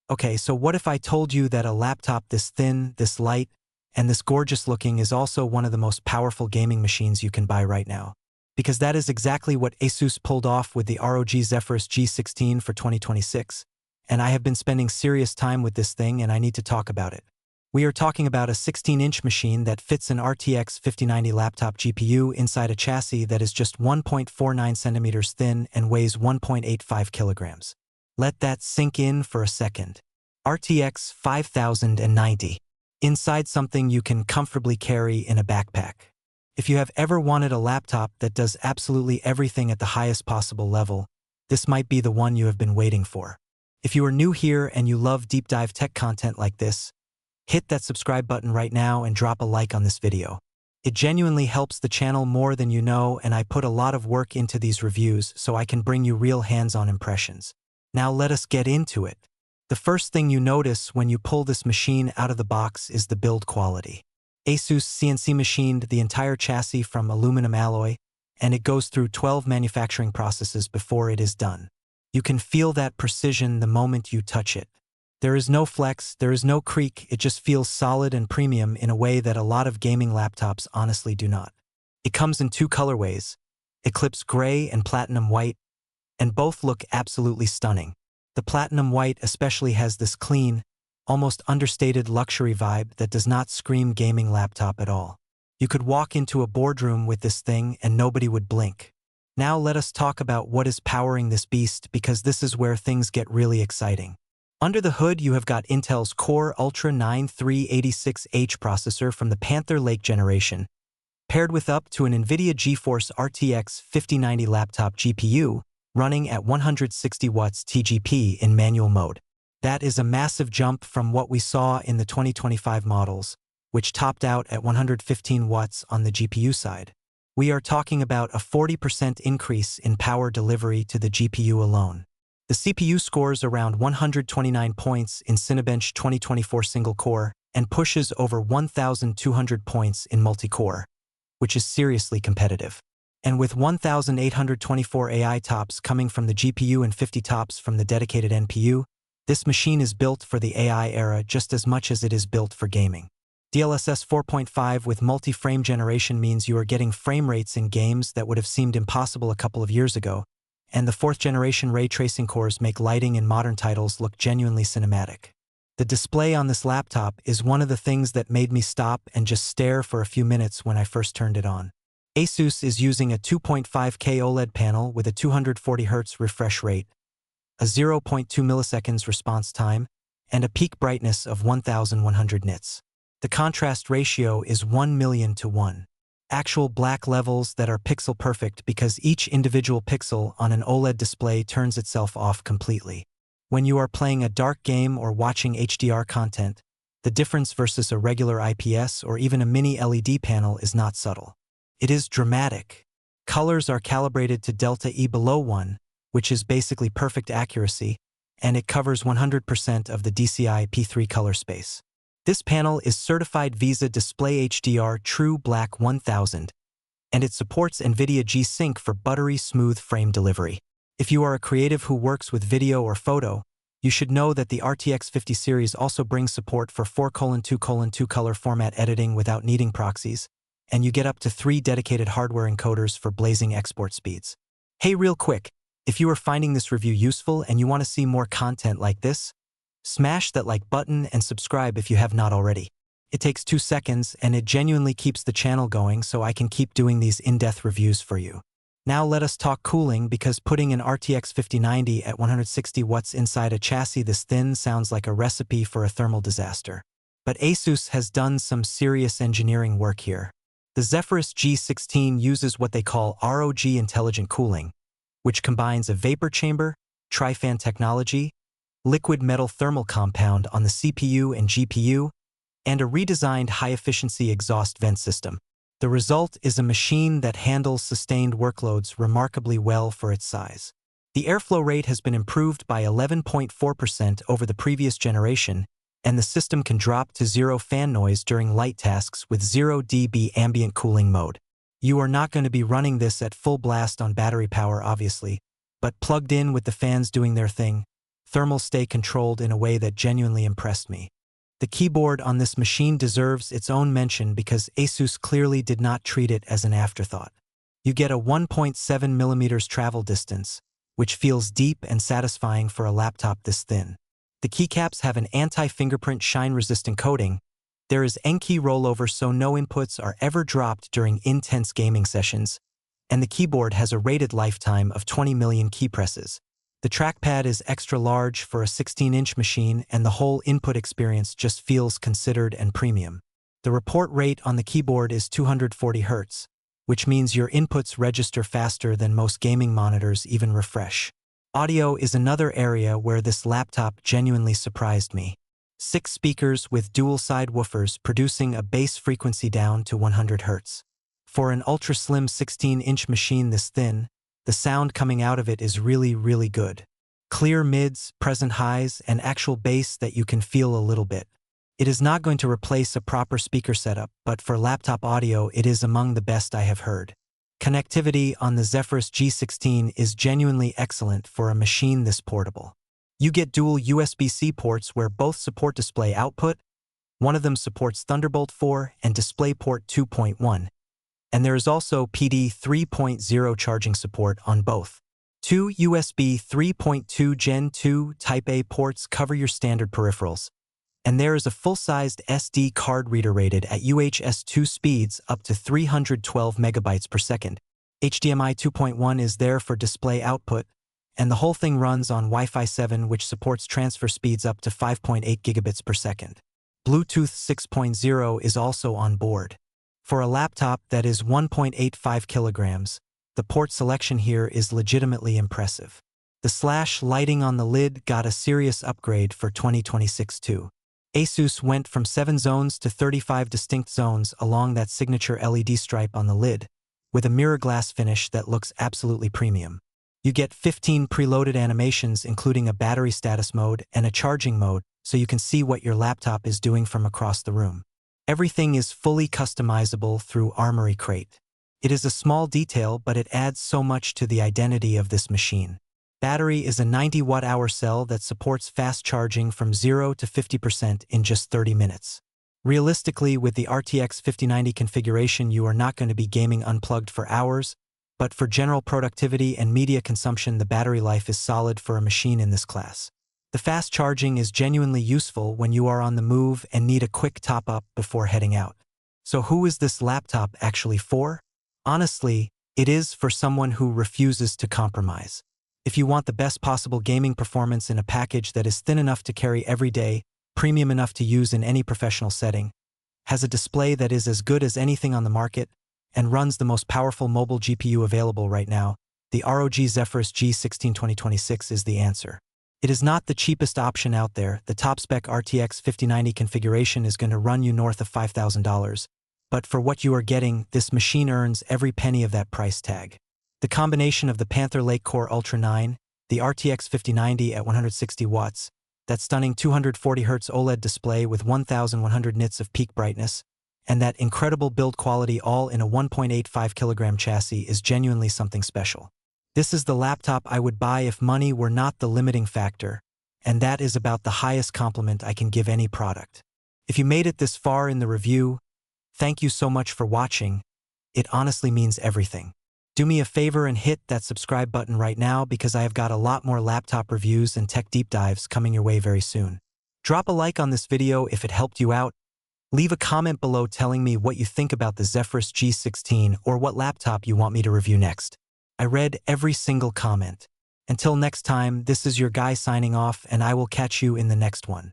Okay, so what if I told you that a laptop this thin, this light, and this gorgeous looking is also one of the most powerful gaming machines you can buy right now? Because that is exactly what Asus pulled off with the ROG Zephyrus G16 for 2026, and I have been spending serious time with this thing and I need to talk about it. We are talking about a 16-inch machine that fits an RTX 5090 laptop GPU inside a chassis that is just 1.49 centimeters thin and weighs 1.85 kilograms. Let that sink in for a second. RTX 5090. Inside something you can comfortably carry in a backpack. If you have ever wanted a laptop that does absolutely everything at the highest possible level, this might be the one you have been waiting for. If you are new here and you love deep dive tech content like this, hit that subscribe button right now and drop a like on this video. It genuinely helps the channel more than you know, and I put a lot of work into these reviews so I can bring you real hands-on impressions. Now let us get into it. The first thing you notice when you pull this machine out of the box is the build quality. Asus CNC machined the entire chassis from aluminum alloy, and it goes through 12 manufacturing processes before it is done. You can feel that precision the moment you touch it. There is no flex, there is no creak, it just feels solid and premium in a way that a lot of gaming laptops honestly do not. It comes in two colorways, Eclipse Gray and Platinum White, and both look absolutely stunning. The Platinum White especially has this clean, almost understated luxury vibe that does not scream gaming laptop at all. You could walk into a boardroom with this thing and nobody would blink. Now let us talk about what is powering this beast, because this is where things get really exciting. Under the hood you have got Intel's Core Ultra 9 386H processor from the Panther Lake generation, paired with up to an NVIDIA GeForce RTX 5090 laptop GPU, running at 160 watts TGP in manual mode. That is a massive jump from what we saw in the 2025 models, which topped out at 115 watts on the GPU side. We are talking about a 40% increase in power delivery to the GPU alone. The CPU scores around 129 points in Cinebench 2024 single-core and pushes over 1,200 points in multi-core, which is seriously competitive. And with 1,824 AI tops coming from the GPU and 50 tops from the dedicated NPU, this machine is built for the AI era just as much as it is built for gaming. DLSS 4.5 with multi-frame generation means you are getting frame rates in games that would have seemed impossible a couple of years ago, and the 4th generation ray tracing cores make lighting in modern titles look genuinely cinematic. The display on this laptop is one of the things that made me stop and just stare for a few minutes when I first turned it on. Asus is using a 2.5K OLED panel with a 240Hz refresh rate, a 0.2 milliseconds response time, and a peak brightness of 1100 nits. The contrast ratio is 1,000,000 to 1. Actual black levels that are pixel perfect because each individual pixel on an OLED display turns itself off completely. When you are playing a dark game or watching HDR content, the difference versus a regular IPS or even a mini LED panel is not subtle. It is dramatic. Colors are calibrated to delta E below 1, which is basically perfect accuracy, and it covers 100% of the DCI P3 color space. This panel is certified VISA Display HDR True Black 1000, and it supports NVIDIA G-Sync for buttery smooth frame delivery. If you are a creative who works with video or photo, you should know that the RTX 50 series also brings support for 4:2:2 color format editing without needing proxies, and you get up to 3 dedicated hardware encoders for blazing export speeds. Hey, real quick, if you are finding this review useful and you want to see more content like this, smash that like button and subscribe if you have not already. It takes 2 seconds and it genuinely keeps the channel going so I can keep doing these in-depth reviews for you. Now let us talk cooling, because putting an RTX 5090 at 160 watts inside a chassis this thin sounds like a recipe for a thermal disaster. But Asus has done some serious engineering work here. The Zephyrus G16 uses what they call ROG intelligent cooling, which combines a vapor chamber, tri-fan technology, liquid metal thermal compound on the CPU and GPU, and a redesigned high-efficiency exhaust vent system. The result is a machine that handles sustained workloads remarkably well for its size. The airflow rate has been improved by 11.4% over the previous generation, and the system can drop to 0 fan noise during light tasks with 0 dB ambient cooling mode. You are not going to be running this at full blast on battery power obviously, but plugged in with the fans doing their thing, thermals stay controlled in a way that genuinely impressed me. The keyboard on this machine deserves its own mention because ASUS clearly did not treat it as an afterthought. You get a 1.7mm travel distance, which feels deep and satisfying for a laptop this thin. The keycaps have an anti-fingerprint shine-resistant coating. There is N-key rollover so no inputs are ever dropped during intense gaming sessions, and the keyboard has a rated lifetime of 20 million key presses. The trackpad is extra large for a 16-inch machine, and the whole input experience just feels considered and premium. The report rate on the keyboard is 240 Hz, which means your inputs register faster than most gaming monitors even refresh. Audio is another area where this laptop genuinely surprised me. 6 speakers with dual-side woofers producing a bass frequency down to 100 Hz. For an ultra-slim 16-inch machine this thin, the sound coming out of it is really good. Clear mids, present highs, and actual bass that you can feel a little bit. It is not going to replace a proper speaker setup, but for laptop audio it is among the best I have heard. Connectivity on the Zephyrus G16 is genuinely excellent for a machine this portable. You get dual USB-C ports where both support display output. One of them supports Thunderbolt 4 and DisplayPort 2.1. And there is also PD 3.0 charging support on both. 2 USB 3.2 Gen 2 Type A ports cover your standard peripherals. And there is a full-sized SD card reader rated at UHS 2 speeds up to 312 megabytes per second. HDMI 2.1 is there for display output, and the whole thing runs on Wi-Fi 7, which supports transfer speeds up to 5.8 gigabits per second. Bluetooth 6.0 is also on board. For a laptop that is 1.85 kilograms, the port selection here is legitimately impressive. The slash lighting on the lid got a serious upgrade for 2026 too. ASUS went from 7 zones to 35 distinct zones along that signature LED stripe on the lid, with a mirror glass finish that looks absolutely premium. You get 15 preloaded animations including a battery status mode and a charging mode, so you can see what your laptop is doing from across the room. Everything is fully customizable through Armory Crate. It is a small detail, but it adds so much to the identity of this machine. Battery is a 90 watt-hour cell that supports fast charging from 0 to 50% in just 30 minutes. Realistically, with the RTX 5090 configuration, you are not going to be gaming unplugged for hours, but for general productivity and media consumption, the battery life is solid for a machine in this class. The fast charging is genuinely useful when you are on the move and need a quick top-up before heading out. So who is this laptop actually for? Honestly, it is for someone who refuses to compromise. If you want the best possible gaming performance in a package that is thin enough to carry every day, premium enough to use in any professional setting, has a display that is as good as anything on the market, and runs the most powerful mobile GPU available right now, the ROG Zephyrus G16 2026 is the answer. It is not the cheapest option out there. The top-spec RTX 5090 configuration is going to run you north of $5,000, but for what you are getting, this machine earns every penny of that price tag. The combination of the Panther Lake Core Ultra 9, the RTX 5090 at 160 watts, that stunning 240 Hz OLED display with 1100 nits of peak brightness, and that incredible build quality all in a 1.85 kilogram chassis is genuinely something special. This is the laptop I would buy if money were not the limiting factor, and that is about the highest compliment I can give any product. If you made it this far in the review, thank you so much for watching. It honestly means everything. Do me a favor and hit that subscribe button right now because I have got a lot more laptop reviews and tech deep dives coming your way very soon. Drop a like on this video if it helped you out. Leave a comment below telling me what you think about the Zephyrus G16 or what laptop you want me to review next. I read every single comment. Until next time, this is your guy signing off, and I will catch you in the next one.